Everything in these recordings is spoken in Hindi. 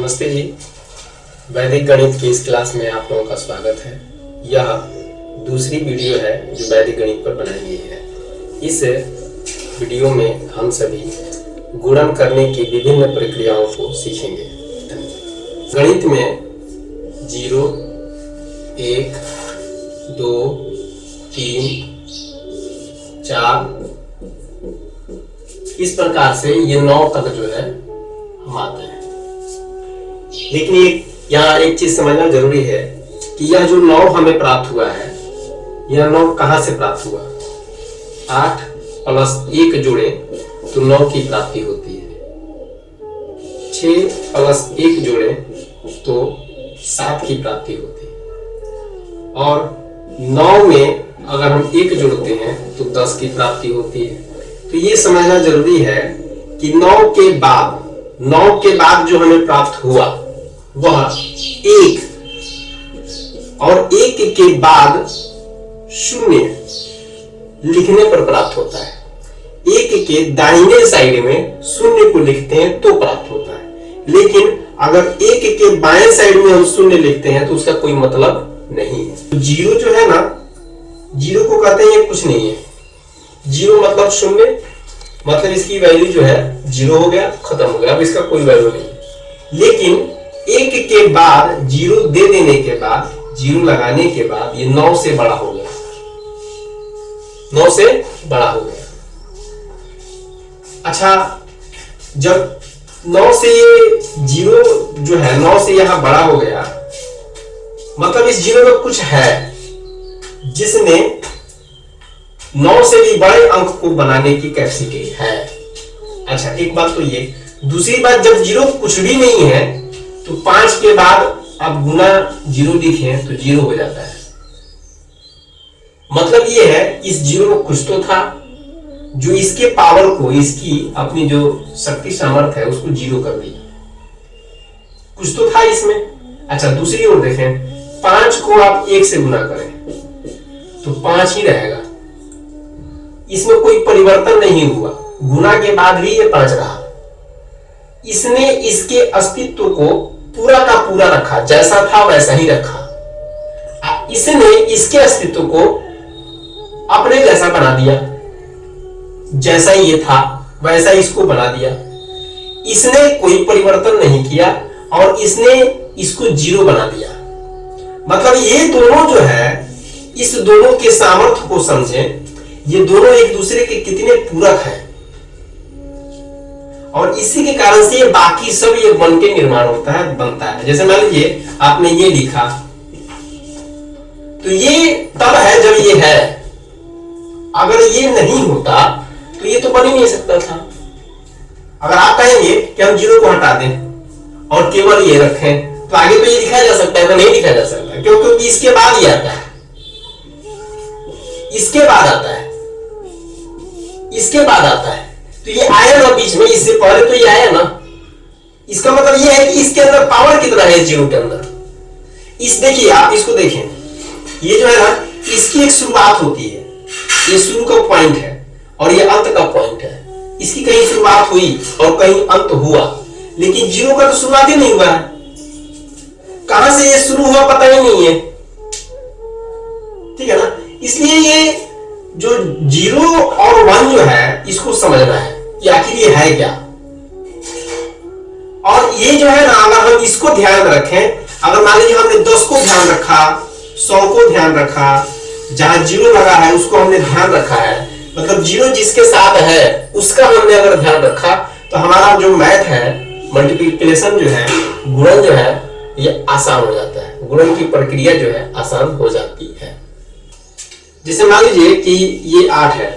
नमस्ते जी। वैदिक गणित की इस क्लास में आप लोगों का स्वागत है। यह दूसरी वीडियो है जो वैदिक गणित पर बनाई गई है। इस वीडियो में हम सभी गुणन करने की विभिन्न प्रक्रियाओं को सीखेंगे। गणित में 0, 1, 2, 3, 4 इस प्रकार से ये 9 तक जो है हम आते हैं। लेकिन यहाँ एक चीज समझना जरूरी है कि यह जो 9 हमें प्राप्त हुआ है, यह 9 कहां से प्राप्त हुआ? 8 प्लस 1 जोड़े तो 9 की प्राप्ति होती है। 6 प्लस 1 जोड़े तो 7 की प्राप्ति होती है। और 9 में अगर हम 1 जोड़ते हैं तो 10 की प्राप्ति होती है। तो ये समझना जरूरी है कि 9 के बाद जो हमें प्राप्त हुआ वह 1 और 1 के बाद 0 लिखने पर प्राप्त होता है। 1 के दाहिने साइड में 0 को लिखते हैं तो प्राप्त होता है। लेकिन अगर 1 के बाएं साइड में हम 0 लिखते हैं तो उसका कोई मतलब नहीं है। तो 0 जो है ना, 0 को कहते हैं कुछ नहीं है। 0 मतलब 0, मतलब इसकी वैल्यू जो है 0 हो गया, खत्म हो गया, अब इसका कोई वैल्यू नहीं। लेकिन 1 के बाद 0 दे देने के बाद, 0 लगाने के बाद ये 9 से बड़ा हो गया, 9 से बड़ा हो गया। अच्छा, जब 9 से ये 0 जो है 9 से यहां बड़ा हो गया, मतलब इस 0 में कुछ है जिसने 9 से भी बड़े अंक को बनाने की कैपेसिटी है। अच्छा, एक बात तो ये। दूसरी बात, जब 0 कुछ भी नहीं है तो 5 के बाद अब गुना 0 लिखे तो 0 हो जाता है। मतलब ये है इस 0 में कुछ तो था जो इसके पावर को, इसकी अपनी जो शक्ति सामर्थ्य है उसको 0 कर दिया। कुछ तो था इसमें। अच्छा, दूसरी ओर देखें, 5 को आप 1 से गुना करें तो 5 ही रहेगा। इसमें कोई परिवर्तन नहीं हुआ, गुना के बाद भी ये 5 रहा। इसने इसके अस्तित्व को पूरा का पूरा रखा, जैसा था वैसा ही रखा। इसने इसके अस्तित्व को अपने जैसा बना दिया, जैसा ये था वैसा इसको बना दिया। इसने कोई परिवर्तन नहीं किया और इसने इसको 0 बना दिया। मतलब ये दोनों जो है, इस दोनों के सामर्थ्य को समझें, ये दोनों एक दूसरे के कितने पूरक हैं। और इसी के कारण से ये बाकी सब ये बन के निर्माण बनता है। जैसे मान लीजिए आपने ये लिखा, तो ये तब है जब ये है। अगर ये नहीं होता तो ये तो बन ही नहीं सकता था। अगर आप कहेंगे कि हम 0 को हटा दें और केवल ये रखें तो आगे तो ये लिखा जा सकता है, तो नहीं लिखा जा सकता, क्योंकि इसके बाद ये आता है, इसके बाद आता है, इसके बाद आता है। तो ये आया ना बीच में, इससे पहले तो ये आया ना। इसका मतलब ये है कि इसके अंदर पावर कितना है 0 के अंदर। इस देखिए, आप इसको देखें, ये जो है ना, इसकी एक शुरुआत होती है, ये शुरू का पॉइंट है और ये अंत का पॉइंट है। इसकी कहीं शुरुआत हुई और कहीं अंत हुआ, लेकिन 0 का तो शुरुआत ही नहीं हुआ है। कहां से ये शुरू हुआ पता ही नहीं है, ठीक है ना। इसलिए ये जो 0 और 1 जो है, इसको समझना है कि आखिर ये है क्या। और ये जो है ना, अगर हम इसको ध्यान में रखें, अगर मान लीजिए हमने 10 को ध्यान रखा, 100 को ध्यान रखा, जहां 0 लगा है उसको हमने ध्यान रखा है, मतलब 0 जिसके साथ है उसका हमने अगर ध्यान रखा, तो हमारा जो मैथ है, मल्टीप्लिकेशन जो है, गुणन जो है, ये आसान हो जाता है। गुणन की प्रक्रिया जो है आसान हो जाती है। जैसे मान लीजिए कि ये 8 है,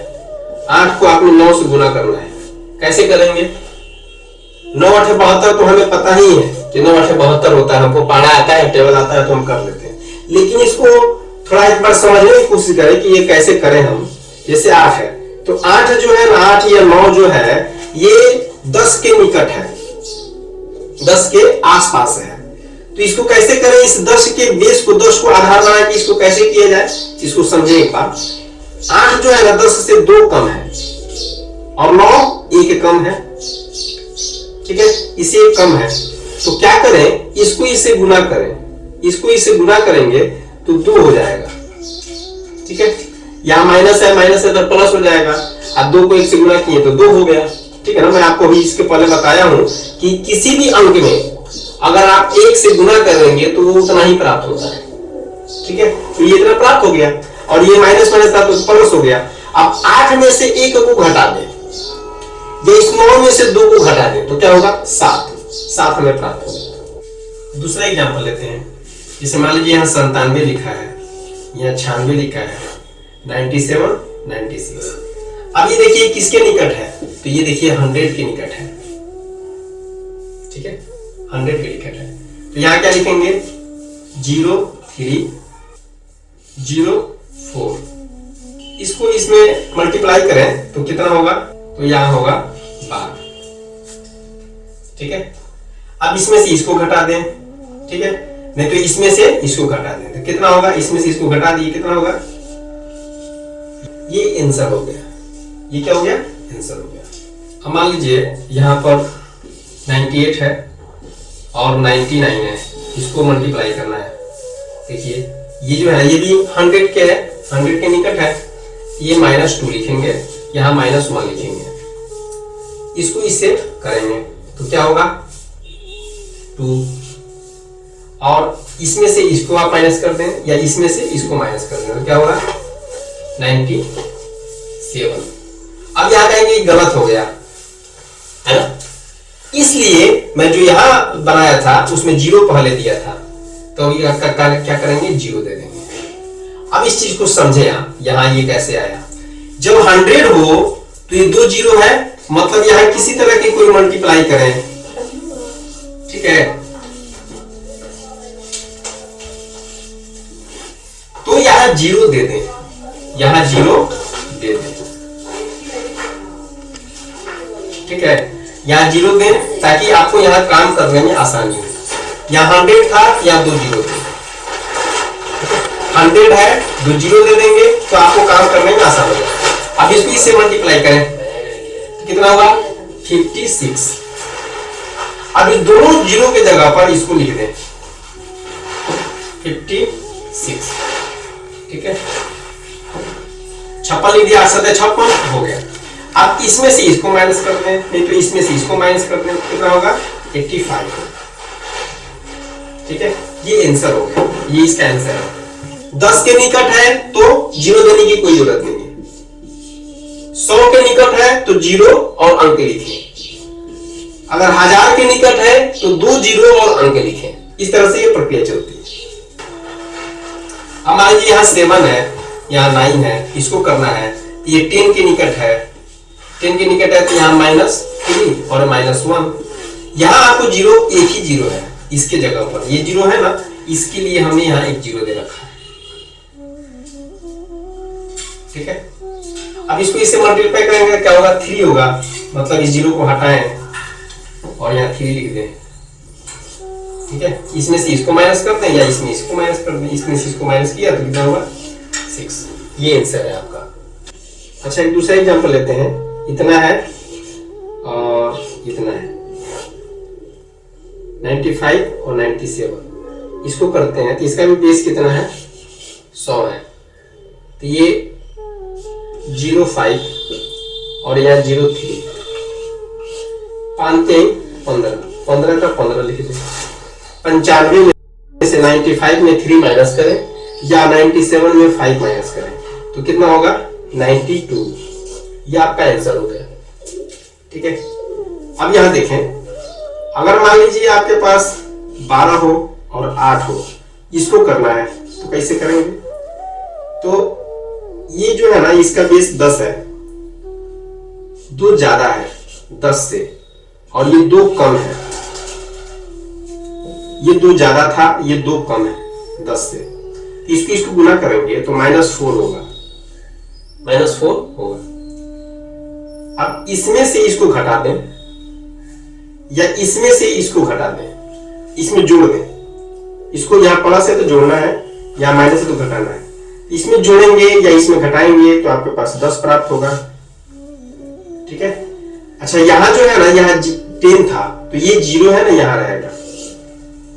8 को आपने 9 से गुना करना है। कैसे करेंगे? 9 8 72 तो हमें पता ही है कि 9 8 72 होता है, हमको पढ़ा आता है, टेबल आता है तो हम कर लेते हैं। लेकिन इसको थोड़ा एक बार समझने की कोशिश करें कि ये कैसे करें हम। जैसे 8 है तो 8 जो है ना, 8 या 9 जो है ये 10 के निकट है, 10 के आसपास है। तो इसको कैसे करें? इस 10 के बेस को, 10 को आधार बना के इसको कैसे किया जाए, इसको समझें एक बार। 8 जो है ना 10 से 2 कम है और 9 1 कम है, ठीक है, इसे कम है। तो क्या करें, इसको इससे गुना करें, इसको इससे गुना करेंगे तो 2 हो जाएगा। ठीक है, यहाँ माइनस है तो प्लस हो जाएगा। अब 2 को 1 से गुना किए तो 2 हो गया। ठीक है ना, मैं आपको अभी इसके पहले बताया हूं कि किसी भी अंक में अगर आप 1 से गुना करेंगे तो वो उतना ही प्राप्त होता है। ठीक है, तो ये इतना प्राप्त हो गया और ये माइनस था तो प्लस हो गया। अब 8 में से 1 को घटा दें या इस 9 में से 2 को घटा दें तो क्या होगा, 7 हमें प्राप्त होगा। दूसरा एग्जांपल लेते हैं, जैसे मान लीजिए यहाँ 97 लिखा है, यहाँ 96 लिखा है, 97, 96। अब ये देखिए किसके निकट है, तो ये देखिए 100 के निकट है। ठीक है, 100 के निकट है, तो यहाँ क्या लिखेंगे, 0, 3, 0, 4। इसको इसमें मल्टीप्लाई करें तो कितना होगा, तो यहाँ होगा 12। ठीक है, अब इसमें से इसको घटा दें। ठीक है, नहीं तो इसमें से इसको घटा दें तो कितना होगा, इसमें से इसको घटा दिए कितना होगा, ये आंसर हो गया। ये क्या हो गया, आंसर हो गया। अब मान लीजिए यहाँ पर 98 है और 99 है, इसको मल्टीप्लाई करना है। देखिए ये जो है ये भी 100 के है, 100 के निकट है, ये -2 लिखेंगे, यहाँ -1 लिखेंगे, इसको इससे करेंगे तो क्या होगा 2, और इसमें से इसको आप माइनस कर दें या इसमें से इसको माइनस कर दें तो क्या होगा 97। अब यहाँ कहेंगे गलत हो गया है ना, इसलिए मैं जो यहाँ बनाया था उसमें 0 पहले दिया था, तो क्या करेंगे 0 दे देंगे। अब इस चीज को समझे आप, यहाँ ये कैसे आया, जब 100 हो तो ये 2 0 है, मतलब यहाँ किसी तरह की कोई मल्टीप्लाई करें। ठीक है, तो यहाँ 0 दे दें, यहाँ 0 दे दें। ठीक है, यहाँ 0 दें ताकि आपको यहाँ काम करने में आसानी हो। यहाँ 100 था, यहाँ 2 0 थे, 100 है 2 0 दे देंगे तो आपको काम करने में आसान होगा। अब इसको इससे मल्टीप्लाई करें तो कितना होगा 56। अब इस दोनों 0 के जगह पर इसको लिख दें 56। ठीक है, 56 लिख दिया, 56 हो गया। अब इसमें से इसको माइनस कर दें, नहीं तो इसमें से इसको माइनस कर दें, कितना होगा 85। ठीक है, ये आंसर हो गया, ये इसका आंसर है। 10 के निकट है तो 0 देने की कोई जरूरत नहीं है, 100 के निकट है तो 0 और अंक लिखें, अगर 1000 के निकट है तो 2 0 और अंक लिखें। इस तरह से ये प्रक्रिया चलती है। अब मान लीजिए यहाँ 7 है, यहाँ 9 है, इसको करना है, ये 10 के निकट है, 10 के निकट है तो यहाँ -3 और -1। यहाँ आपको 0 एक ही 0 है, इसके जगह पर ये 0 है ना, इसके लिए हमने यहाँ एक 0 दे रखा है। ठीक है, अब इसको इससे मल्टीप्लाई करेंगे क्या होगा 3 होगा, मतलब इस 0 को हटाएं और यहाँ 3 लिख दें। ठीक है, इसमें से इसको माइनस कर दें या इसमें इसको माइनस कर दें, इसमें से इसको माइनस किया तो कितना होगा 6। ये आंसर है आपका। अच्छा, एक दूसरा एग्जांपल लेते हैं, इतना है और इतना है, 95 और 97, इसको करते हैं तो इसका भी बेस कितना है 100 है, तो ये 05 और यहाँ 03, 15 का 15 लिख दें। 95 में से 95 में 3 माइनस करें या 97 में 5 माइनस करें तो कितना होगा 92। ये आपका आंसर हो गया। ठीक है, अब यहां देखें, अगर मान लीजिए आपके पास 12 हो और 8 हो, इसको करना है तो कैसे करेंगे, तो ये जो है ना इसका बेस 10 है, 2 ज्यादा है 10 से और ये 2 कम है, ये 2 ज्यादा था, ये 2 कम है 10 से, इसको गुना करेंगे तो -4 होगा, -4 होगा। अब इसमें से इसको घटा दें या इसमें से इसको घटा दें, इसमें जोड़ दें, इसको यहाँ प्लस है तो जोड़ना है, यहाँ माइनस है तो घटाना है, इसमें जोड़ेंगे या इसमें घटाएंगे तो आपके पास 10 प्राप्त होगा। ठीक है, अच्छा यहाँ जो है ना यहाँ 10 था तो ये 0 है ना यहाँ रहेगा,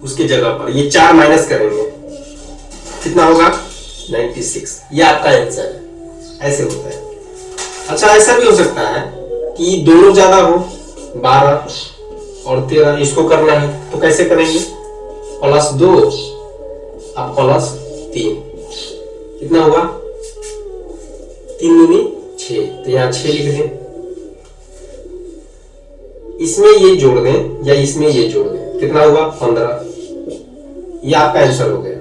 उसके जगह पर ये 4 माइनस करेंगे, कितना होगा 96। ये आपका आंसर है। ऐसे होता है। अच्छा ऐसा भी हो सकता है कि दोनों ज्यादा हो, 12 और 13, इसको करना है तो कैसे करेंगे, +2 अब +3, कितना होगा 3 दूनी 6, तो यहाँ 6 लिख दें, इसमें ये जोड़ दें या इसमें ये जोड़ दें, कितना होगा 15। ये आपका आंसर हो गया।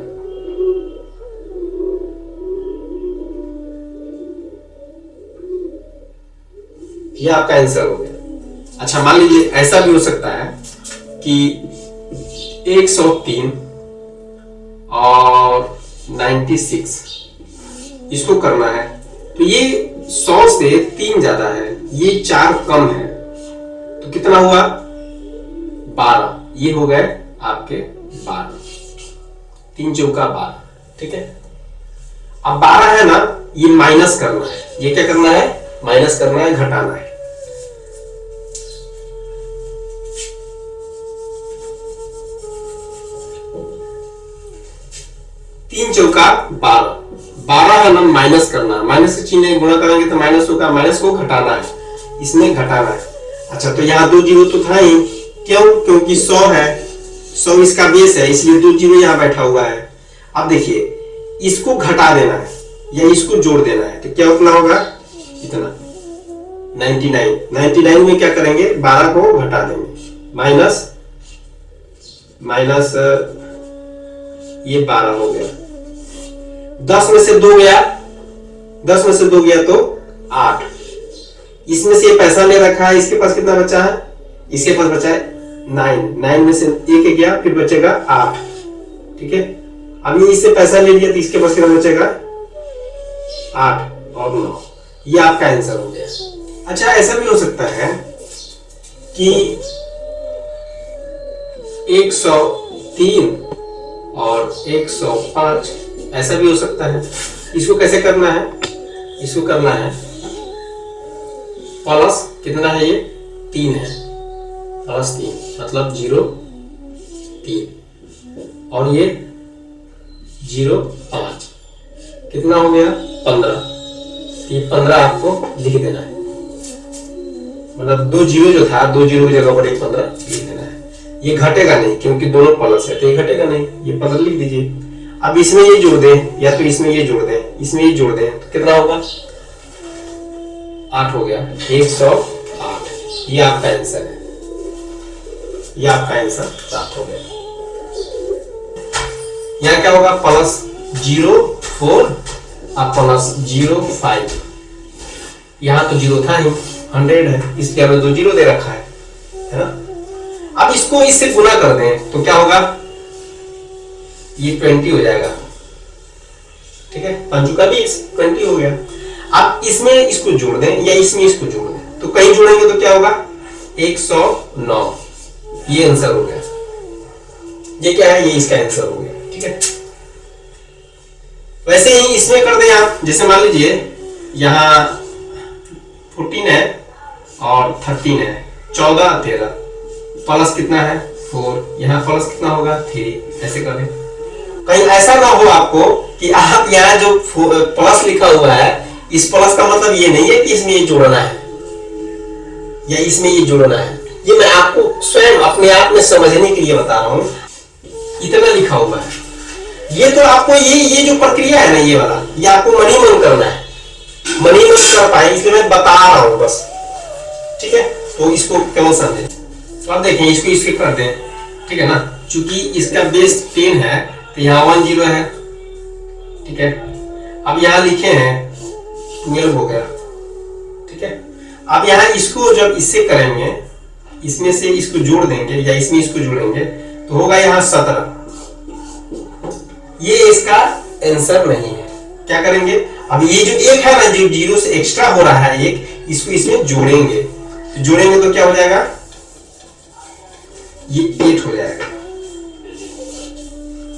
ये आपका आंसर हो गया। अच्छा मान लीजिए ऐसा भी हो सकता है कि 103 और 96 इसको करना है, तो ये 100 से 3 ज्यादा है, ये 4 कम है, तो कितना हुआ 12। ये हो गए आपके 12, 3 चौका 12, ठीक है। अब 12 है ना, ये माइनस करना है, ये क्या करना है माइनस करना है, घटाना है। तीन चौका 12, 12 है ना, माइनस करना है, माइनस से चिन्ह गुणा करेंगे तो माइनस होगा, माइनस को घटाना है, इसमें घटाना है। अच्छा तो यहाँ 2 जीरो तो था ही, क्यों, क्योंकि 100 है, 100 इसका बेस है, इसलिए 2 जीरो यहाँ बैठा हुआ है। अब देखिए इसको घटा देना है या इसको जोड़ देना है, तो क्या उतना होगा इतना 99 में क्या करेंगे 12 को घटा देंगे, माइनस माइनस ये 12 हो गया, 10 में से 2 गया, 10 में से 2 गया तो 8, इसमें से ये पैसा ले रखा है, इसके पास कितना बचा है, इसके पास बचा है 9 में से 1 गया, फिर बचेगा 8, ठीक है। अब ये इससे पैसा ले लिया तो इसके पास कितना बचेगा 8 और 9, ये आपका आंसर हो गया। अच्छा ऐसा भी हो सकता है कि 103 और 105, ऐसा भी हो सकता है। इसको कैसे करना है, इसको करना है प्लस, कितना है ये 3 है, +3 मतलब 0 3 और ये 0 5, कितना हो गया 15। ये 15 आपको लिख देना है, मतलब 2 जीरो जो था, 2 जीरो की जगह पर 15 लिख देना है। ये घटेगा नहीं क्योंकि दोनों प्लस है, तो ये घटेगा नहीं, ये 15 लिख दीजिए। अब इसमें ये जोड़ दें या तो इसमें ये जोड़ दें, इसमें ये जोड़ दें, तो कितना होगा 8 हो गया, 108। ये आपका आंसर है, ये आपका आंसर प्राप्त हो गया। यहाँ क्या होगा +04 और +05, यहाँ तो 0 था ही, 100 है, इसलिए हमें 2 जीरो दे रखा है ना। अब इसको इससे गुना कर दें तो क्या होगा, ये 20 हो जाएगा, ठीक है, 5 का 20 20 हो गया। अब इसमें इसको जोड़ दें या इसमें इसको जोड़ दें, तो कहीं जोड़ेंगे तो क्या होगा 109, ये आंसर हो गया। ये क्या है, ये इसका आंसर हो गया, ठीक है। वैसे ही इसमें कर दें आप, जैसे मान लीजिए यहाँ 14 है और 13 है, 14 13 प्लस कितना है 4, यहाँ प्लस कितना होगा 3, ऐसे कर दें। कहीं ऐसा ना हो आपको कि आप यहाँ जो प्लस लिखा हुआ है, इस प्लस का मतलब ये नहीं है कि इसमें ये जोड़ना है या इसमें ये जोड़ना है, ये मैं आपको स्वयं अपने आप में समझने के लिए बता रहा हूँ। इतना लिखा हुआ है, ये तो आपको ये जो प्रक्रिया है ना, ये वाला, ये आपको मनी मन करना है, मनी मन कर पाए इसलिए मैं बता रहा हूँ बस, ठीक है। तो इसको क्यों समझे, तो आप देखें इसको इसके कर दें, ठीक है ना, चूंकि इसका बेस 10 है तो यहाँ 1 0 है, ठीक है। अब यहाँ लिखे हैं 12 हो गया, ठीक है। अब यहाँ इसको जब इससे करेंगे, इसमें से इसको जोड़ देंगे या इसमें इसको जोड़ेंगे तो होगा यहाँ 17, ये इसका आंसर नहीं है। क्या करेंगे, अब ये जो 1 है ना, जो 0 से एक्स्ट्रा हो रहा है 1, इसको इसमें जोड़ेंगे, तो जोड़ेंगे तो क्या हो जाएगा, ये 8 हो जाएगा।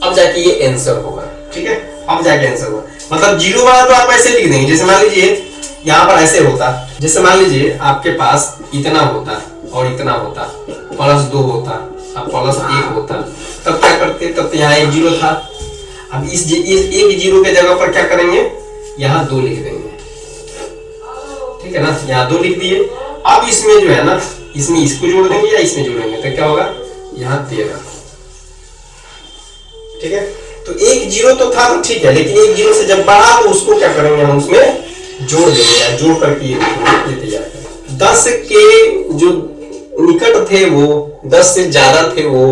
अब जाके ये आंसर होगा, ठीक है, अब जाके आंसर होगा। मतलब 0 वाला तो आप ऐसे लिख देंगे, जैसे मान लीजिए यहाँ पर ऐसे होता, जैसे मान लीजिए आपके पास इतना होता और इतना होता, +2 होता और +1 होता, तब क्या करते तब तो यहाँ 1 जीरो था। अब इस एक जीरो के जगह पर क्या करेंगे, यहाँ 2 लिख देंगे, ठीक है ना। यहाँ 2 लिख दिए। अब इसमें जो है ना, इसमें इसको जोड़ देंगे या इसमें जोड़ेंगे तो क्या होगा, यहाँ 13, ठीक है। तो 1 जीरो तो था तो ठीक है, लेकिन 1 जीरो से जब बढ़ा तो उसको क्या करेंगे हम उसमें जोड़ देंगे, या जोड़ करके ये तैयार करें। 10 के जो निकट थे वो 10 से ज्यादा थे, वो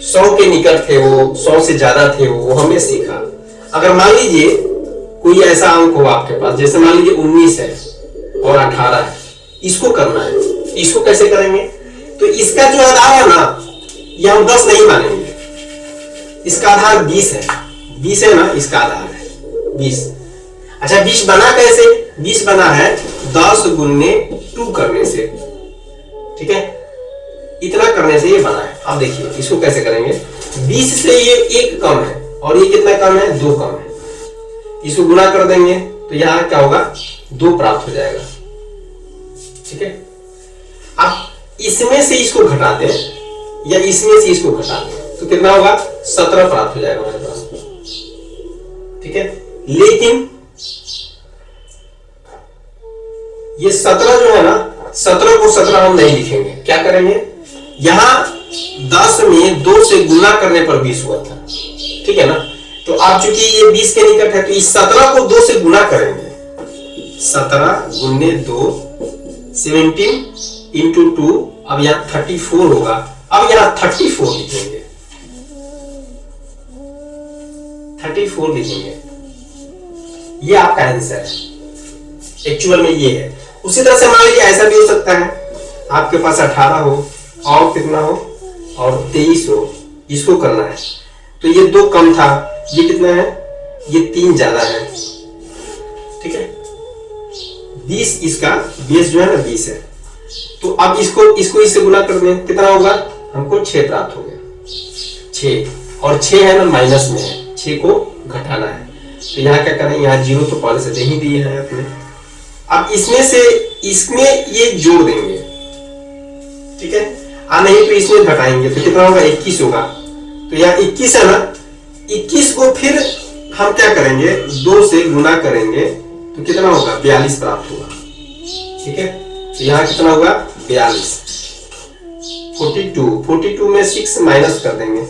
100 के निकट थे, वो 100 से ज्यादा थे, वो हमने सीखा। अगर मान लीजिए कोई ऐसा अंक हो आपके पास, जैसे मान लीजिए 19 है और 18 है, इसको करना है, इसको कैसे करेंगे, तो इसका जो आधार है ना, ये हम 10 नहीं मानेंगे, इसका आधार 20 है, 20 है ना, इसका आधार है 20। अच्छा 20 बना कैसे, 20 बना है 10 गुने 2 करने से, ठीक है, इतना करने से ये बना है। अब देखिए इसको कैसे करेंगे, 20 से ये 1 कम है और ये कितना कम है, 2 कम है, इसको गुना कर देंगे तो यहाँ क्या होगा, 2 प्राप्त हो जाएगा, ठीक है। अब इसमें से इसको घटाते हैं या इसमें से इसको घटाते हैं तो कितना होगा, 17 प्राप्त हो जाएगा हमारे पास, ठीक है। लेकिन ये 17 जो है ना, 17 को 17 हम नहीं लिखेंगे, क्या करेंगे, यहां 10 में 2 से गुना करने पर 20 हुआ था, ठीक है ना। तो आप चूंकि ये 20 के निकट है तो इस 17 को 2 से गुना करेंगे, 17 गुने 2 17 इंटू 2, अब यहाँ 34 होगा। अब यहाँ 34 लिखेंगे, 34 लिखेंगे, ये आपका आंसर है, एक्चुअल में ये है। उसी तरह से मान लीजिए ऐसा भी हो सकता है, आपके पास 18 हो और कितना हो, और 23 हो, इसको करना है तो ये 2 कम था, ये कितना है, ये 3 ज्यादा है, ठीक है। 20 इसका बेस जो है ना 20 है, तो अब इसको इससे गुना कर दें, कितना होगा, हमको 6 प्राप्त हो गया, 6, और 6 है ना माइनस में है, 6 को घटाना है, तो यहाँ क्या करें, यहाँ 0 तो पहले से दे ही दिए हैं अपने। अब इसमें से इसमें ये जोड़ देंगे, ठीक है, नहीं तो इसमें घटाएंगे तो कितना होगा, 21 होगा। तो यहाँ 21 है ना, 21 को फिर हम क्या करेंगे, 2 से गुना करेंगे तो कितना होगा, 42 प्राप्त होगा, ठीक है। तो यहाँ कितना होगा, 42, 42 में 6 माइनस कर देंगे,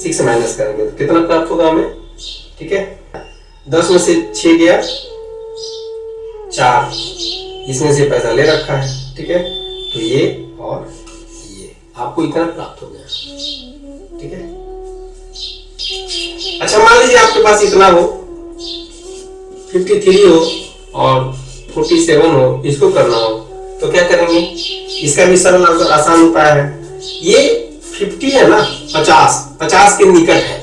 6 माइनस करेंगे तो कितना प्राप्त होगा हमें, ठीक है। 10 में से 6 गया 4, इसमें से पैसा ले रखा है, ठीक है, तो ये और ये आपको इतना प्राप्त हो गया, ठीक है। अच्छा मान लीजिए आपके पास इतना हो, 53 हो और 47 हो, इसको करना हो तो क्या करेंगे, इसका भी सरल आसान उपाय है। ये 50 है ना, 50 के निकट है,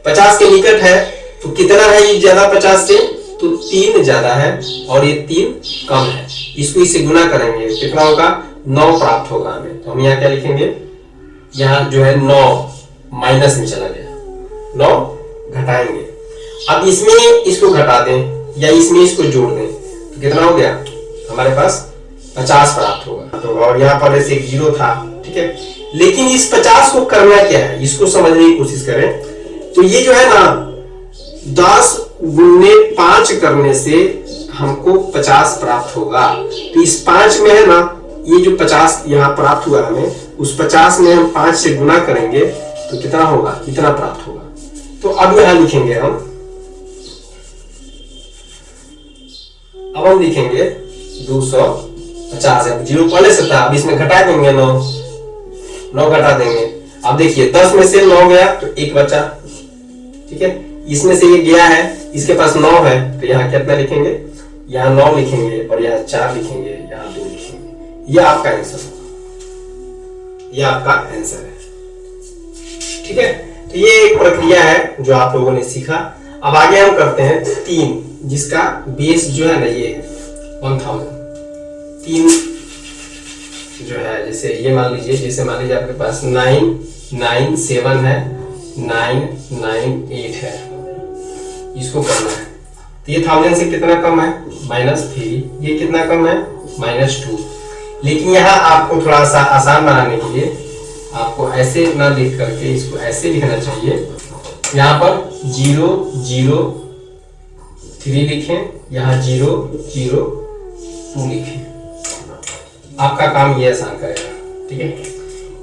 50 के निकट है तो कितना है, ये ज्यादा 50 से, तो 3 ज्यादा है और ये 3 कम है, इसको इससे गुना करेंगे कितना होगा, 9 प्राप्त होगा हमें। तो हम यहाँ क्या लिखेंगे, यहाँ जो है 9 माइनस में चला गया, 9 घटाएंगे। अब इसमें इसको घटा दें या इसमें इसको जोड़ दें तो कितना हो गया, हमारे पास 50 प्राप्त होगा। तो और यहाँ पर ऐसे 1 जीरो था, ठीक है। लेकिन इस 50 को करना क्या है, इसको समझने की कोशिश करें। तो ये जो है ना 10 गुने 5 करने से हमको 50 प्राप्त होगा। तो इस 5 में है ना, ये जो 50 यहाँ प्राप्त हुआ हमें, उस 50 में हम 5 से गुना करेंगे तो कितना होगा, इतना प्राप्त होगा। तो अब यहाँ लिखेंगे हम लिखेंगे 250 है, जीरो पहले से था, अब इसमें घटा देंगे 9 घटा देंगे। अब देखिए 10 में से 9 गया तो 1 बचा, ठीक है। इसमें से ये गया है, इसके पास 9 है तो यहाँ कितना लिखेंगे, यहाँ 9 लिखेंगे और यहाँ 4 लिखेंगे, यहाँ 2 लिखेंगे। ये आपका आंसर होगा, ये आपका आंसर है, ठीक है। तो ये एक प्रक्रिया है जो आप लोगों ने सीखा। अब आगे हम करते हैं 3, जिसका बेस जो है ना ये 1000। 3 जो है, जैसे ये मान लीजिए आपके पास 997 है, 998 है, इसको करना है। तो ये 1000 से कितना कम है, -3, ये कितना कम है, -2। लेकिन यहाँ आपको थोड़ा सा आसान बनाने के लिए आपको ऐसे ना लिख करके इसको ऐसे लिखना चाहिए। यहाँ पर 0 0 3 लिखें, यहाँ 0 0 2 लिखें। आपका काम ये आसान करेगा। ठीक है,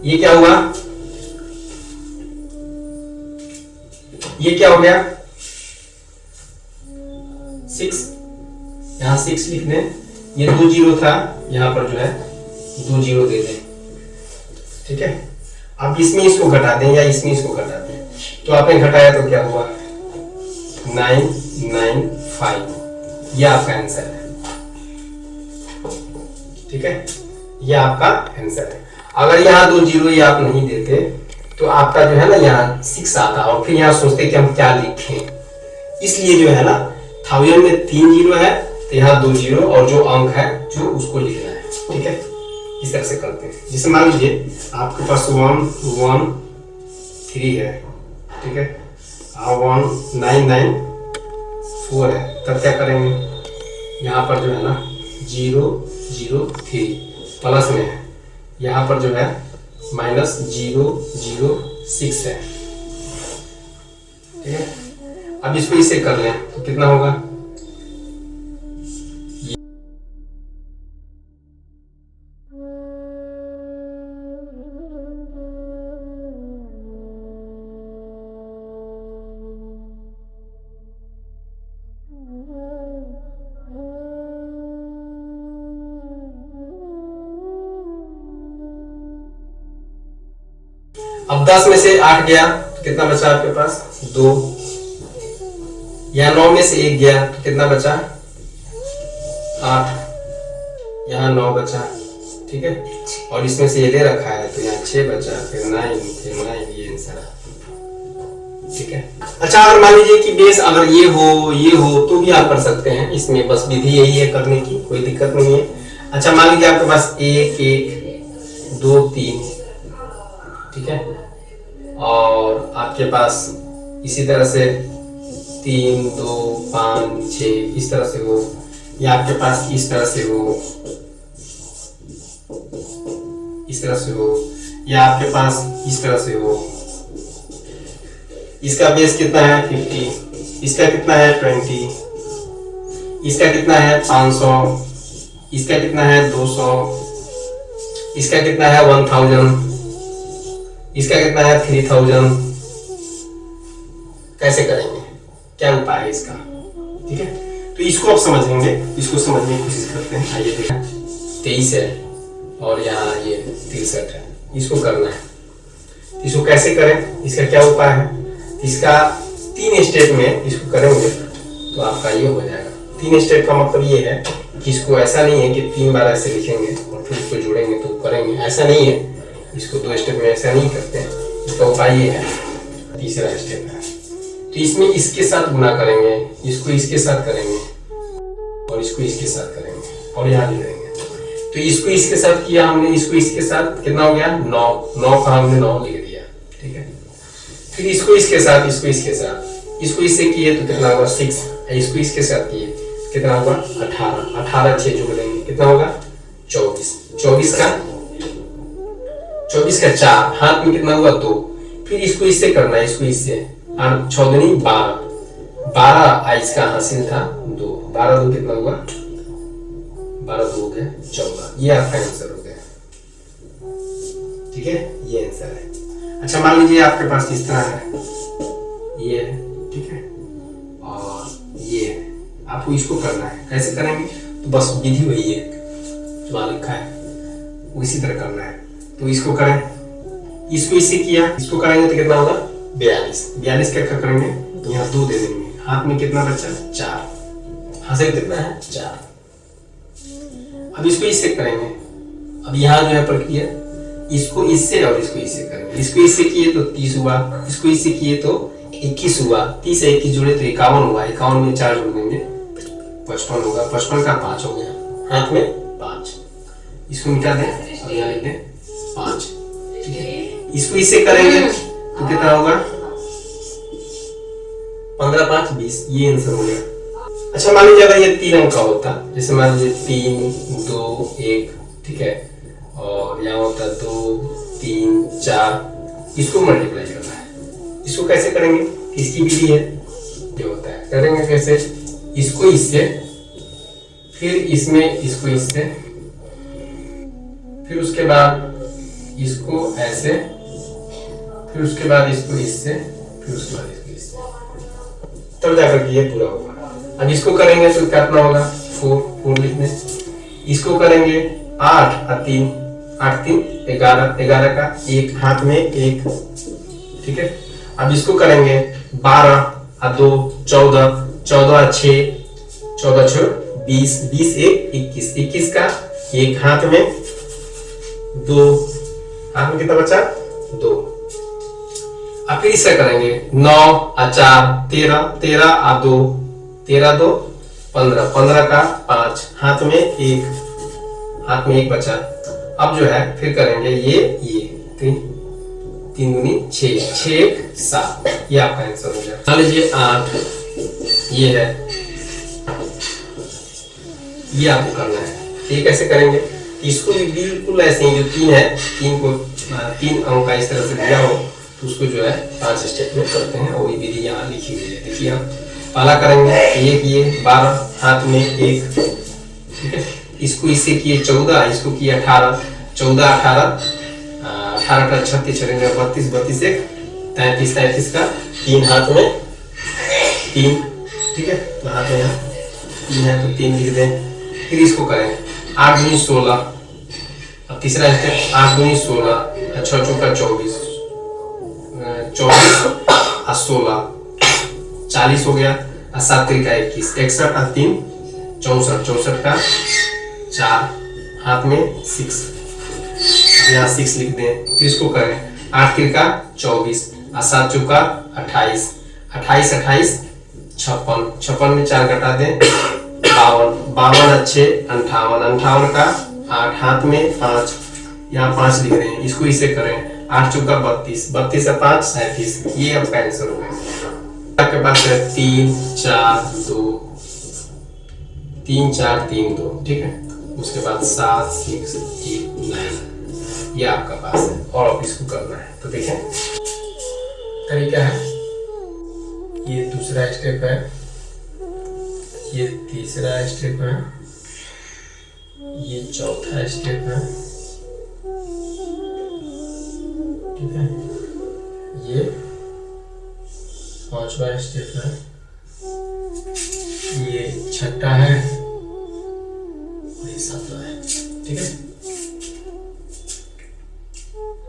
ये क्या हुआ, ये क्या हो गया 6, यहाँ 6 लिख दें। ये 2 0 था, यहाँ पर जो है 2 0 दे दें। ठीक है, अब इसमें इसको घटा दें या इसमें इसको घटा दें। तो आपने घटाया तो क्या हुआ 995, ये आपका आंसर है। ठीक है, ये आपका आंसर है। अगर यहाँ 2 0 ये आप नहीं देते तो आपका जो है ना यहाँ 6 आता और फिर यहाँ सोचते कि हम क्या लिखें। इसलिए जो है ना 1000 में 3 0 है तो यहाँ 2 0 और जो अंक है जो उसको लिखना है। ठीक है, इस तरह से करते हैं। जैसे मान लीजिए आपके पास 1 1 3 है। ठीक है, 1 9 9 4 है, तब क्या करेंगे यहाँ पर जो है ना 0 0 3 प्लस में है, यहाँ पर जो है माइनस 0 0 6 है। ठीक है, अब इसको इसे कर लें तो कितना होगा अब 10 में से 8 गया तो कितना बचा आपके पास 2, यहाँ 9 में से 1 गया तो कितना बचा 8, यहाँ 9 बचा। ठीक है, और इसमें से ये दे रखा है तो यहाँ 6 बचा, फिर 9 फिर 9, ये आंसर है। ठीक है, अच्छा अगर मान लीजिए कि बेस अगर ये हो तो भी आप कर सकते हैं। इसमें बस विधि यही है करने की, कोई दिक्कत नहीं है। अच्छा मान लीजिए आपके पास 1 1 2 3, ठीक है, और आपके पास इसी तरह से 3 2 5 6 इस तरह से हो, या आपके पास इस तरह से हो, इस तरह से हो, या आपके पास इस तरह से हो। इसका बेस कितना है 50, इसका कितना है 20, इसका कितना है 500, इसका कितना है 200, इसका कितना है 1000, इसका कितना है 3000। कैसे करेंगे, क्या उपाय है इसका। ठीक है, तो इसको आप समझेंगे, इसको समझने की कोशिश करते हैं। आइए देखें, 23 है और यहाँ ये 63 है, इसको करना है। इसको कैसे करें, इसका क्या उपाय है। इसका 3 स्टेप में इसको करेंगे तो आपका ये हो जाएगा। 3 स्टेप का मतलब ये है कि इसको ऐसा नहीं है कि 3 बार ऐसे लिखेंगे और फिर इसको जोड़ेंगे तो करेंगे, ऐसा नहीं है। इसको 2 स्टेप में ऐसा नहीं करते हैं। इसका उपाय ये है, तीसरा स्टेप है। तो इसमें इसके साथ गुना करेंगे, इसको इसके साथ करेंगे और इसको इसके साथ करेंगे और यहाँ लिख देंगे। तो इसको इसके साथ किया हमने, इसको इसके साथ कितना हो गया 9 का हमने 9 लिख दिया। ठीक है, फिर इसको इसके साथ, इसको इसके साथ, इसको इससे किए तो कितना होगा 6, इसको इसके साथ किए कितना होगा 18, 18 6 जोड़ देंगे कितना होगा 24, 24 का 4, हाथ में कितना हुआ 2। फिर इसको इससे करना है, इसको इससे 6 दूनी 12, 12 इसका हासिल था 2, 12 2 कितना हुआ 12 2 हो गया 14। ये आपका आंसर हो गया। ठीक है, ये आंसर है। अच्छा मान लीजिए आपके पास इस तरह है, ये है, ठीक है, और ये है। आपको इसको करना है, कैसे करेंगे तो बस विधि वही है जो वहां लिखा है, उसी तरह करना है। तो इसको करें, इसको इससे किया, इसको करेंगे तो कितना होगा 42, 42 क्या करेंगे यहाँ 2 दे देंगे, हाथ में कितना बचा 4, हासिल कितना है 4। अब इसको इससे करेंगे, अब यहाँ जो है प्रक्रिया, इसको इससे और इसको इससे करेंगे। इसको इससे किए तो 30 हुआ, इसको इससे किए तो 21 हुआ, 30 से 21 जुड़े तो 51 हुआ, 51 में 4 जोड़ देंगे 55 होगा, 55 का 5 हो गया, हाथ में 5, इसको मिटा दें और यहाँ लिख दें 5। ठीक है, इसको इससे करेंगे तो कितना होगा 15 5 20, ये आंसर हो गया। अच्छा मान लीजिए अगर ये 3 अंक का होता, जैसे मान लीजिए 3 2 1, ठीक है, और यहाँ होता 2 3 4, इसको मल्टीप्लाई करना है। इसको कैसे करेंगे, इसकी विधि है, ये होता है। करेंगे कैसे, इसको इससे, फिर इसमें इसको इससे, फिर उसके बाद इसको ऐसे, फिर उसके बाद इसको इससे, फिर उसके बाद इसको इससे, तब जाकर ये पूरा होगा। अब इसको करेंगे तो कितना होगा, 4 लिखने। इसको करेंगे 8 और 3, 8 3 11, 11 का एक हाथ में एक, ठीक है। अब इसको करेंगे 12 और 2 14, 14 और 6, 14 6 20, 20 1 21, 21 का एक हाथ में 2, हाथ में कितना बचा, 2। अब फिर इससे करेंगे 9 और 4 13, 13 और 2 13 2 15, 15 का 5 हाथ में एक, हाथ में एक बचा। अब जो है फिर करेंगे ये 3 दूनी 6, 6 1 7, ये आपका आंसर हो जाएगा। मान लीजिए 8, ये है, ये आपको करना है। ये कैसे करेंगे, इसको भी बिल्कुल ऐसे ही, जो 3 है, 3 को 3 अंक का इस तरह से दिया हो तो उसको जो है 5 स्टेप में करते हैं, और ये विधि यहाँ लिखी हुई है। देखिए आप पहला करेंगे एक, ये 12 हाथ में एक, ठीक है। इसको इससे किए 14, इसको किए 18, 14 18 18 36 32 32 1 33 33 का 3 हाथ में 3, ठीक है। तो हाथ में यहाँ 3 है तो 3 लिख दें। फिर इसको करें 8 दूनी 16, अब तीसरा स्टेप 8 दूनी 16, 6 चौका 24, 24 और 16 40 हो गया, और 7 त्रिका 21, 61 और 3 64, 64 का 4 हाथ में 6, यहाँ 6 लिख दें। फिर इसको करें 8 त्रिका 24 और 7 चौका 28, 28 28 56, 56 में 4 घटा दें 52, 52 अच्छे 58, 58 का 8 हाथ में 5, यहाँ 5 लिख रहे हैं। इसको इसे करें 8 चौका 32, 32 से 5 37, ये आपका आंसर हो गया। आपके पास है 3 4 2, 3 4 3 2, ठीक है। उसके बाद 7 6 8 9, ये आपका पास है, और आप इसको करना है। तो देखें तरीका है, ये दूसरा स्टेप है, ये तीसरा स्टेप है, ये चौथा स्टेप है, ठीक है। ये 5वां स्टेप है, ये 6ठा है, और ये 7वां है, ठीक है।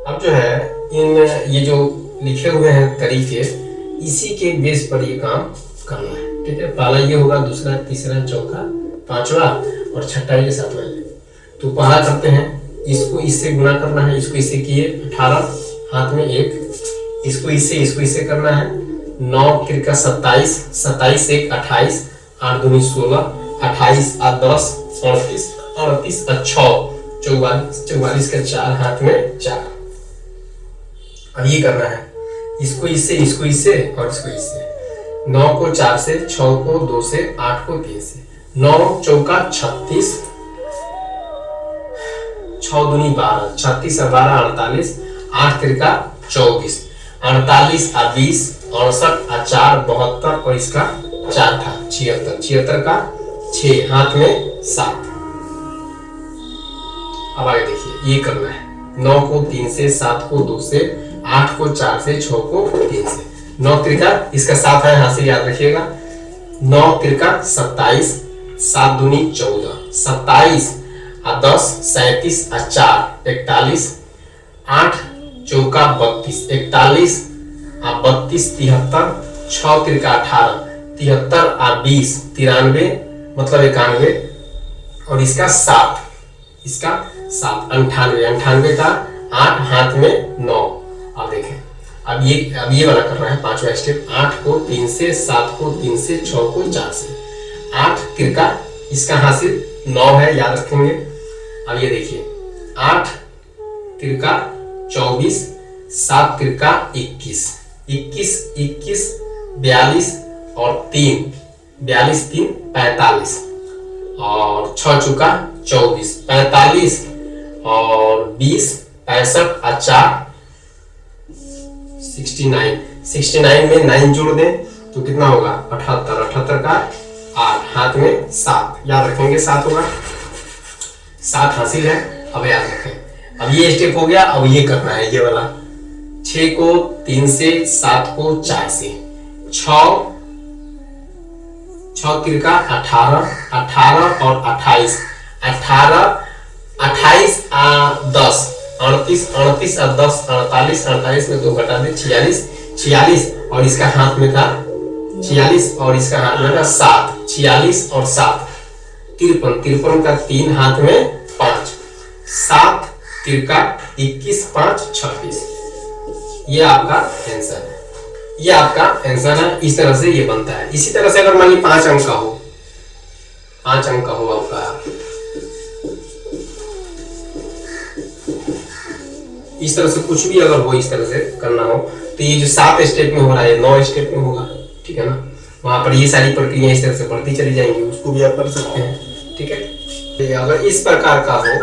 अब जो है इन ये जो लिखे हुए हैं तरीके, इसी के बेस पर ये काम करना है, ठीक है। पहला ये होगा, दूसरा तीसरा चौथा 5वां और 6ठा ये 7वां। तो पहला करते हैं, इसको इससे गुणा करना है, इसको इससे किए 18 हाथ में 1, इसको इससे करना है 9 त्रिका 27, 27 1 28, 8 दूनी 16, 28 और 10 38, 38 और 6 44, 44 का 4 हाथ में 4। अब ये करना है, इसको इससे और इसको इससे, 9 को 4 से, 6 को 2 से, 8 को 3 से, 9 चौका 36, 6 दूनी 12, 36 और 12 48, 8 त्रिका 24, 48 और 20 68 और 4 72, और इसका 4 था 76, 76 का 6 हाथ में 7। अब आगे देखिए, ये करना है 9 को 3 से, 7 को 2 से, 8 को 4 से, 6 को 3 से, 9 त्रिका इसका 7 है, यहाँ से याद रखिएगा। 9 त्रिका 27, 7 दूनी 14, 27 और 10 37 और 4 41, 8 चौका 32, 41 और 32 73, 6 त्रिका 18, 73 और 20 93, मतलब 91, और इसका 7, इसका 7 98, 98 का 8 हाथ में 9। अब देखें, अब ये वाला करना है 5वां स्टेप, 8 को 3 से, 7 को 3 से, 6 को 4 से, 8 त्रिका इसका हासिल 9 है, याद रखेंगे। अब ये देखिए 8 त्रिका 24, 7 त्रिका 21, 21 21 42 और 3 42 3 45, और 6 चौका 24, 45 और 20 65 और 4 69, 69 में 9 जोड़ दें तो कितना होगा 78, 78 का 8, हाथ में 7, याद रखेंगे 7 होगा, 7 हासिल है। अब याद रखें, अब ये स्टेप हो गया। अब ये करना है, ये वाला 6 को 3 से, 7 को 4 से, 6 तिरका 18, 18 और 28, 18 28 10, 38 38 और 10 48, 48 में 2 घटा दे 46, 46 और इसका हाथ में था 46 और इसका हाथ में था 7, 46 और 7 53, 53 का 3 हाथ में 5, 7 तिरका 21, 5 26। ये आपका आंसर है, ये आपका आंसर है। इस तरह से ये बनता है। इसी तरह से अगर मान ली 5 अंक का हो, 5 अंक का हो आपका, इस तरह से कुछ भी अगर हो, इस तरह से करना हो तो ये जो 7 स्टेप में हो रहा है 9 स्टेप में होगा, ठीक है ना। वहां पर ये सारी प्रक्रिया इस तरह से बढ़ती चली जाएंगी, उसको भी आप कर सकते हैं, ठीक है। अगर इस प्रकार का हो,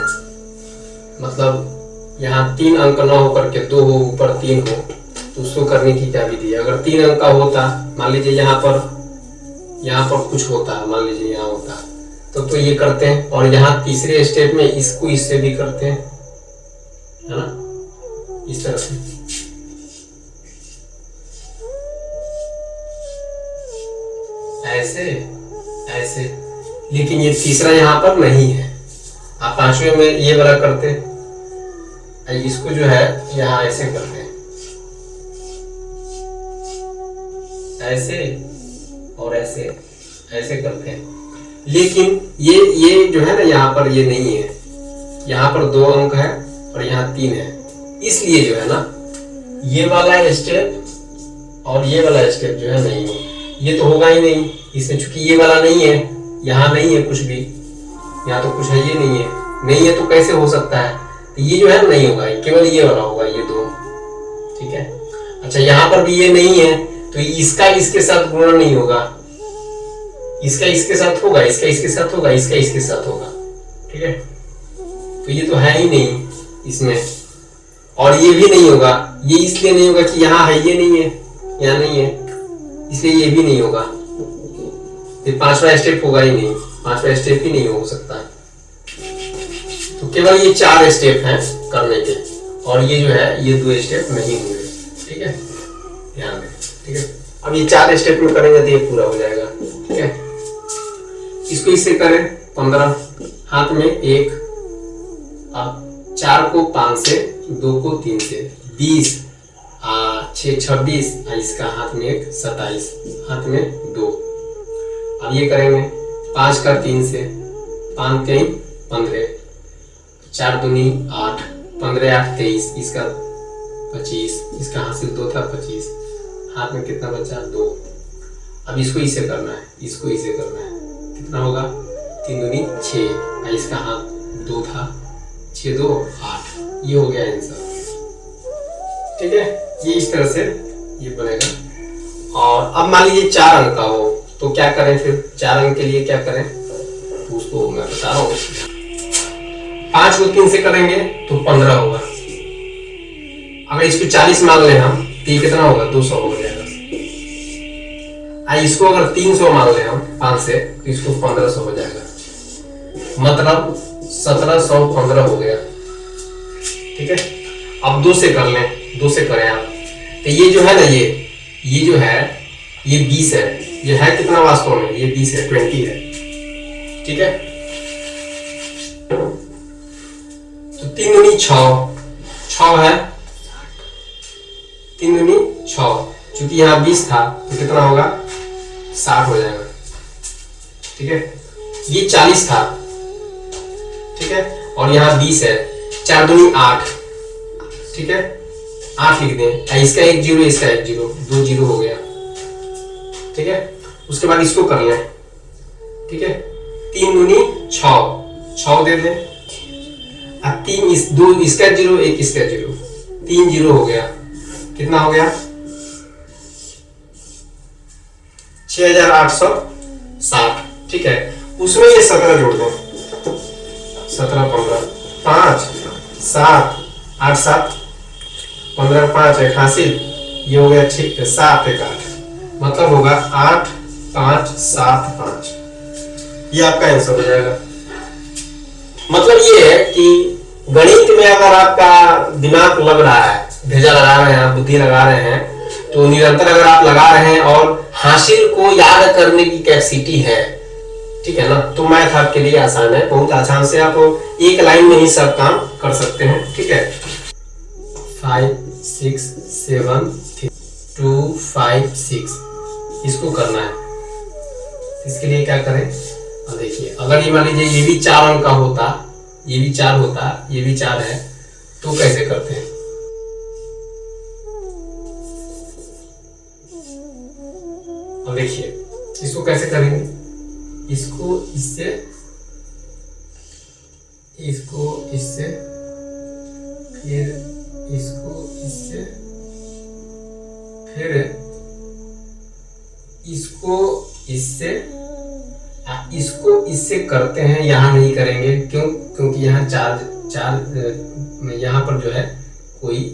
मतलब यहाँ 3 अंक ना हो करके 2 हो, ऊपर 3 हो, तो उसको करने की क्या विधि है। अगर 3 अंक का होता, मान लीजिए यहाँ पर कुछ होता, मान लीजिए यहाँ होता, तो ये करते हैं। और यहाँ तीसरे स्टेप में इसको इससे भी करते हैं, है ना, इस तरह से। ऐसे ऐसे, लेकिन ये तीसरा यहाँ पर नहीं है। आप 5वें में ये वाला करते हैं, इसको जो है यहाँ ऐसे करते हैं, ऐसे और ऐसे, ऐसे करते हैं। लेकिन ये जो है ना, यहाँ पर ये नहीं है, यहाँ पर 2 अंक है और यहाँ 3 है, इसलिए जो है ना ये वाला स्टेप और ये वाला स्टेप जो है नहीं है, ये तो होगा ही नहीं इसमें, चूंकि ये वाला नहीं है, यहाँ नहीं है कुछ भी, यहाँ तो कुछ है, ये नहीं है तो कैसे हो सकता है। तो ये जो है नहीं होगा, केवल ये वाला होगा, ये 2, ठीक है। अच्छा, यहाँ पर भी ये नहीं है तो इसका इसके साथ गुणा नहीं होगा, इसका इसके साथ होगा, इसका इसके साथ होगा, इसका इसके साथ होगा, ठीक है। तो ये तो है ही नहीं इसमें, और ये भी नहीं होगा। ये इसलिए नहीं होगा कि यहाँ है, ये नहीं है, यहाँ नहीं है, इसलिए ये भी नहीं होगा। फिर 5वां स्टेप होगा ही नहीं, 5वां स्टेप ही नहीं हो सकता। तो केवल ये 4 स्टेप हैं करने के, और ये जो है ये 2 स्टेप नहीं हुए, ठीक है, ध्यान दें, ठीक है। अब ये 4 स्टेप में करेंगे तो ये पूरा हो जाएगा, ठीक है। इसको इससे करें 15, हाथ में 1, अब 4 को 5 से, 2 को 3 से, 20, 6 26, इसका हाथ में 1, 27, हाथ में 2। अब ये करेंगे 5 का 3 से, 5 3 15, 4 दूनी 8, 15 8 23, इसका 25, इसका हाथ से 2 था 25, हाथ में कितना बचा 2। अब इसको इसे करना है, इसको इसे करना है, कितना होगा 3 दूनी 6, इसका हाथ 2 था, 6 2 8, ये हो गया आंसर, ठीक है। ये इस तरह से ये बनेगा। और अब मान लीजिए 4 अंक का हो तो क्या करें, फिर 4 अंक के लिए क्या करें तो उसको मैं बता रहा हूँ। 5 को 3 से करेंगे तो 15 होगा। अगर इसको 40 मान लें हम तो ये कितना होगा 200 हो जाएगा। इसको अगर 300 मान लें हम 5 से तो इसको 1500 हो जाएगा, मतलब 1715 हो गया, ठीक है। अब 2 से कर लें, 2 से करें आप तो ये जो है ना, ये जो है ये 20 है, ये है कितना वास्तव में, ये 20 है, 20 है, ठीक है। तो 3 दूनी 6 है, 3 दूनी 6, चूंकि यहाँ 20 था तो कितना होगा 60 हो जाएगा, ठीक है। ये 40 था, ठीक है, और यहाँ 20 है, 4 दूनी 8, ठीक है, 8 लिख दें, इसका 1 0, इसका 1 0, 2 0 हो गया, ठीक है। उसके बाद इसको कर लें, ठीक है, 3 दूनी 6 दे दें, 3 इस 2 इसका 0, 1 इसका 0, 3 0 हो गया, कितना हो गया 6860, ठीक है। उसमें ये 17 जोड़ दें, 17 15 5 7 8 7 15 5 1 हासिल, ये हो गया ठीक 7 1 8, मतलब होगा 8 5 7 5, ये आपका आंसर हो जाएगा। मतलब ये है कि गणित में अगर आपका दिमाग लग रहा है, भेजा लगा रहे हैं आप, बुद्धि लगा रहे हैं, तो निरंतर अगर आप लगा रहे हैं और हासिल को याद करने की कैपेसिटी है, ठीक है ना, तो मैथ आपके लिए आसान है, बहुत आसान से आप एक लाइन में ही सब काम कर सकते हैं। ठीक है, 5 6 7 2 5 6 इसको करना है। इसके लिए क्या करें, अब देखिए, अगर ये मान लीजिए ये भी 4 अंक का होता, ये भी 4 होता, ये भी 4 है, तो कैसे करते हैं। अब देखिए इसको कैसे करेंगे, इसको इससे, इसको इससे, फिर इसको इससे, फिर इसको इससे, इसको इससे करते हैं, यहाँ नहीं करेंगे, क्यों, क्योंकि यहाँ चार यहाँ पर जो है कोई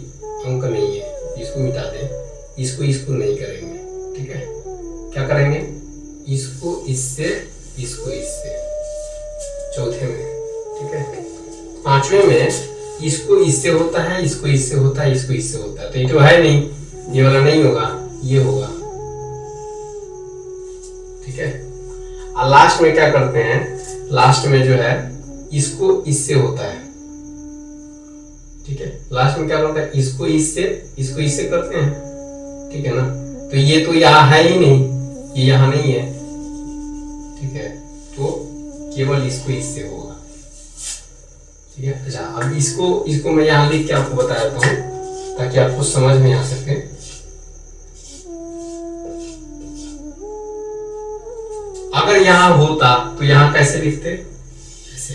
अंक नहीं है, इसको मिटा दें, इसको इसको नहीं करेंगे। ठीक है, क्या करेंगे, इसको इससे, इसको इससे, चौथे में। ठीक है, पांचवें में इसको इससे होता है, इसको इससे होता है, इसको इससे होता है, तो ये तो है नहीं, ये वाला नहीं होगा, ये होगा। ठीक है, और लास्ट में क्या करते हैं, लास्ट में जो है इसको इससे होता है। ठीक है, लास्ट में क्या करते हैं, इसको इससे, इसको इससे करते हैं। ठीक है ना, तो ये तो यहाँ है ही नहीं, ये यहाँ नहीं है। ठीक है, तो केवल इसको इससे होगा। ठीक है, अच्छा अब इसको मैं यहाँ लिख के आपको बता देता हूँ ताकि आपको समझ में आ सके। अगर यहाँ होता तो यहाँ कैसे लिखते, ऐसे,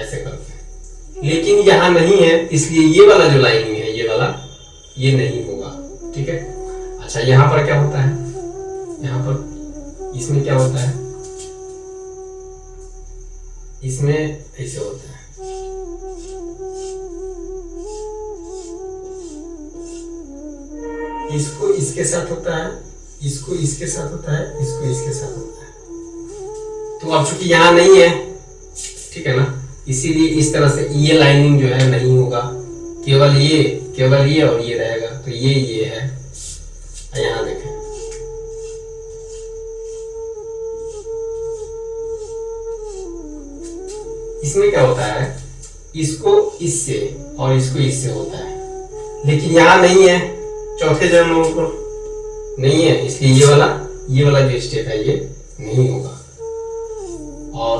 ऐसे करते, लेकिन यहाँ नहीं है, इसलिए ये वाला जो लाइन है, ये वाला, ये नहीं होगा। ठीक है, अच्छा यहाँ पर क्या होता है, यहाँ पर इसमें क्या होता है, इसमें ऐसे होता है, इसको इसके साथ होता है, इसको इसके साथ होता है, इसको इसके साथ होता है। तो अब चूंकि यहाँ नहीं है, ठीक है ना, इसीलिए इस तरह से ये लाइनिंग जो है नहीं होगा, केवल ये और ये रहेगा, तो ये है। यहाँ देखें, इसमें क्या होता है, इसको इससे और इसको इससे होता है, लेकिन यहाँ नहीं है, चौथे जन्म को नहीं है, इसलिए ये वाला जो स्टेप है ये नहीं होगा, और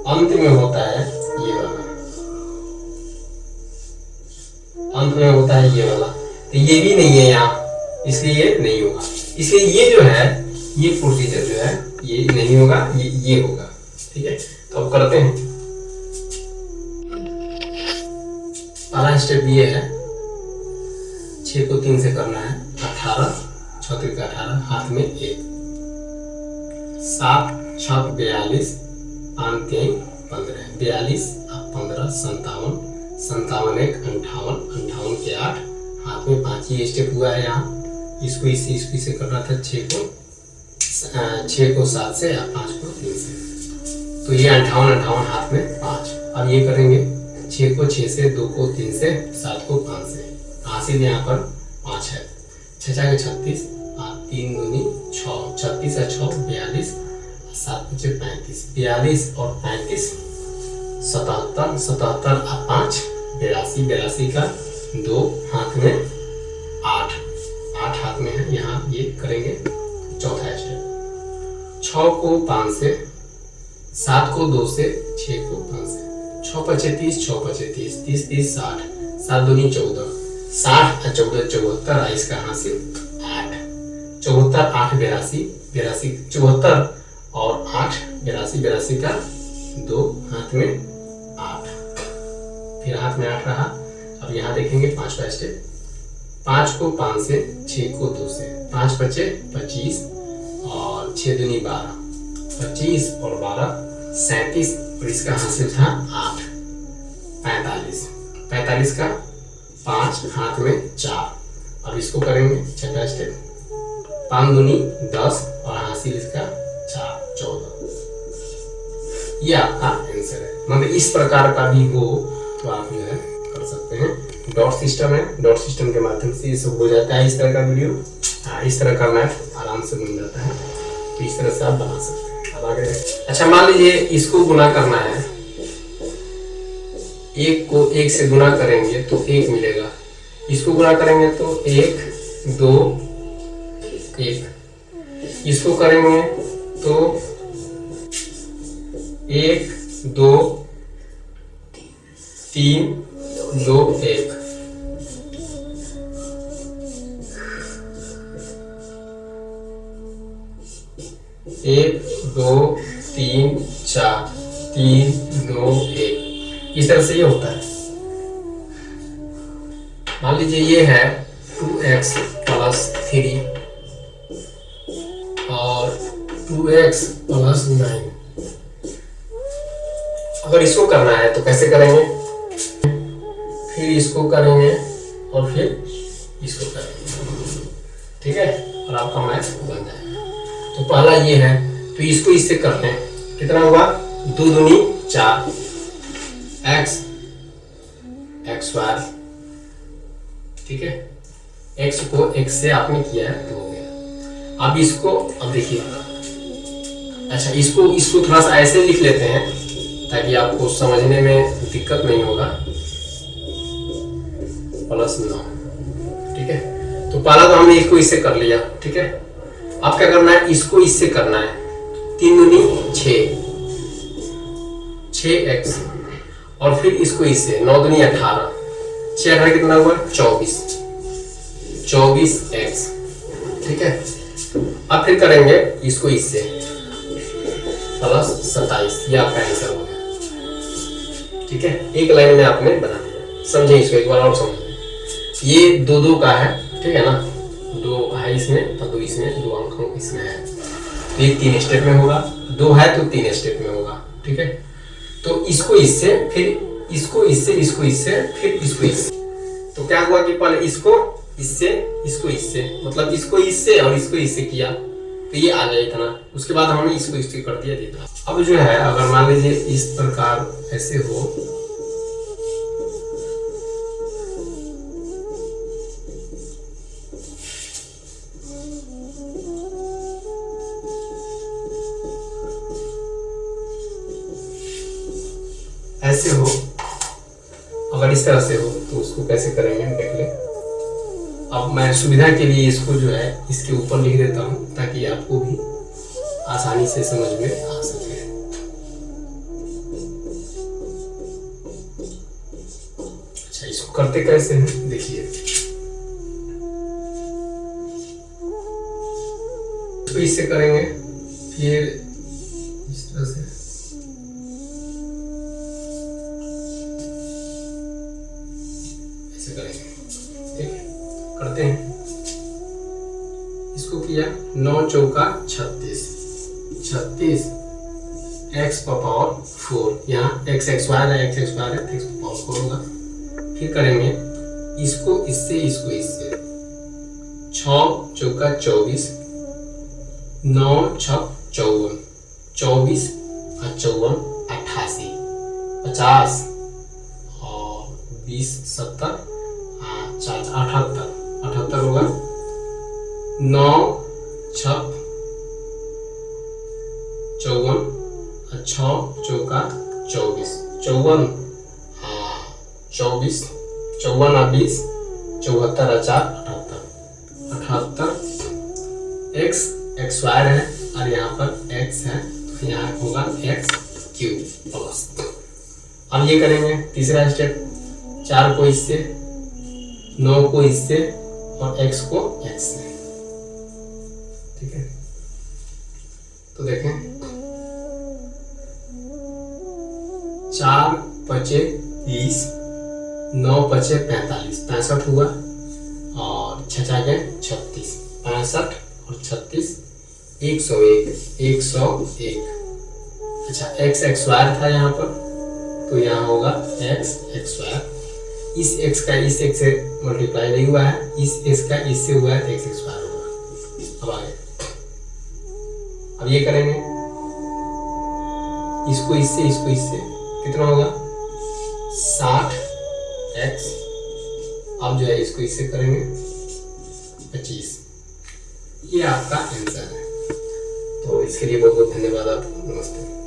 अंत में होता है ये वाला, अंत में होता है ये वाला, तो ये भी नहीं है यहाँ, इसलिए ये नहीं होगा। इसलिए ये जो है, ये प्रोसीजर जो है ये नहीं होगा, ये होगा। ठीक है, तो अब करते हैं। पहला स्टेप ये है, 6 को 3 से करना है, 18 6 3 18, हाथ में 1, 7 6 42, 5 3 15, 42 15 57, 57 1 58, 58 के 8, हाथ में 5, ये स्टेप हुआ है यहाँ। इसको इससे करना था, 6 को 7 से या 5 को 3 से, तो ये 58 हाथ में 5। अब ये करेंगे 6 को 6 से, 2 को 3 से, 7 को 5 से, हासिल यहाँ पर 5 है, 6 के 36, 3 दूनी 6, 36 है 6 42, 7 5 35, 42 और 35 77, 77 और 5 82, 82 का 2, हाथ में 8 हाथ में है, यहाँ ये करेंगे चौथा स्टेप। 6 को 5 से, 7 को 2 से, 6 को 5 से, 6 5 30, 6 5 30, 30 30 60, 7 दूनी 14, 60 14 74, इसका हासिल 8, 74 8 82, 82 74 और 8 82, 82 का 2, हाथ में 8, फिर हाथ में 8 रहा। अब यहाँ देखेंगे 5वां स्टेप, 5 को 5 से, 6 को 2 से, 5 5 25 और 6 दूनी 12, 25 और 12 37, और इसका हासिल था 8, 45, 45 का 5, हाथ में 4। अब इसको करेंगे छठा स्टेप, 5 दूनी 10 और हासिल इसका 4, 14। ये आपका आंसर है। मतलब इस प्रकार का भी हो तो आप जो है कर सकते हैं। डॉट सिस्टम है, डॉट सिस्टम के माध्यम से ये सब हो जाता है। इस तरह का वीडियो, इस तरह का मैथ आराम से बन जाता है। तो इस तरह से आप बना सकते हैं। अब आगे अच्छा, मान लीजिए इसको गुना करना है, 1 को 1 से गुना करेंगे तो 1 मिलेगा। इसको गुना करेंगे तो 1, 2, 1। इसको करेंगे तो 1, 2, 3, 2, 1। एक, 2, 3, 4, 3, 2, 1। इस तरह से ये होता है। मान लीजिए ये है 2x + 3 और 2x + 9। अगर इसको करना है तो कैसे करेंगे, फिर इसको करेंगे और फिर इसको करेंगे, ठीक है, और आपका मैथ बन जाएगा। तो पहला ये है, तो इसको इससे कर लें, कितना होगा, 2 दूनी 4, x स्क्वायर, ठीक है, x को x से आपने किया है तो हो गया। अब इसको, अब देखिए, अच्छा इसको थोड़ा सा ऐसे लिख लेते हैं ताकि आपको समझने में दिक्कत नहीं होगा। +9, ठीक है। तो पहला तो हमने इसको इससे कर लिया, ठीक है। अब क्या करना है, इसको इससे करना है, 3 दूनी 6, 6x, और फिर इसको इससे 9 दूनी 18, 6 18 कितना हुआ, 24, 24x, ठीक है। अब फिर करेंगे इसको इससे +27, ये आपका आंसर हो गया, ठीक है। एक लाइन में आपने बना दिया। समझे इसको एक बार और समझे। ये 2 का है, ठीक है ना, 2 है इसमें और 2 इसमें, 2 अंक इसमें है। तो ये 3 स्टेप में होगा, 2 है तो 3 स्टेप में होगा, ठीक है। तो इसको इससे, फिर इसको इससे, इसको इससे, फिर इसको इससे। तो क्या हुआ कि पहले इसको इससे, इसको इससे, मतलब इसको इससे और इसको इससे किया तो ये आ गया इतना। उसके बाद हमने इसको इससे कर दिया देता। अब जो है, अगर मान लीजिए इस प्रकार ऐसे हो, ऐसे हो, अगर इस तरह से हो तो उसको कैसे करेंगे देख ले। अब मैं सुविधा के लिए इसको जो है इसके ऊपर लिख देता हूं ताकि आपको भी आसानी से समझ में आ सके। अच्छा, इसको करते कैसे हैं देखिए। तो इससे करेंगे, फिर इस तरह से, ऐसे करेंगे, ठीक है। करते हैं, इसको किया, 9 चौका 36, 36 x पावर 4, यहाँ x स्क्वायर है, x स्क्वायर है, x पावर 4 होगा। फिर करेंगे इसको इससे, इसको इससे, 6 चौका 24, 9 6 54, 24 और 54 88, 50 और 20 70 78, 78 होगा। 9 6 54 और 6 चौका 24, 54 24, 54 और 20 74 और 4 78, x स्क्वायर है और यहाँ पर x है तो यहाँ होगा x³ प्लस। अब ये करेंगे तीसरा स्टेप, 4 को इससे, 9 को इससे और x को x से, ठीक है। तो देखें, 4 5 30, 9 5 45, 65 हुआ और 6 36, 65 और 36 101, 101। अच्छा एक्स एक्स स्क्वायर था यहाँ पर, तो यहाँ होगा एक्स एक्स स्क्वायर। इस एक्स का इस एक्स से मल्टीप्लाई नहीं हुआ है, इस एक्स का इससे हुआ है, एक्स एक्स स्क्वायर होगा। अब आगे अब ये करेंगे, इसको इससे कितना होगा 60 एक्स। अब जो है इसको इससे करेंगे 25। ये आपका आंसर है। तो इसके लिए बहुत बहुत धन्यवाद आपको। नमस्ते।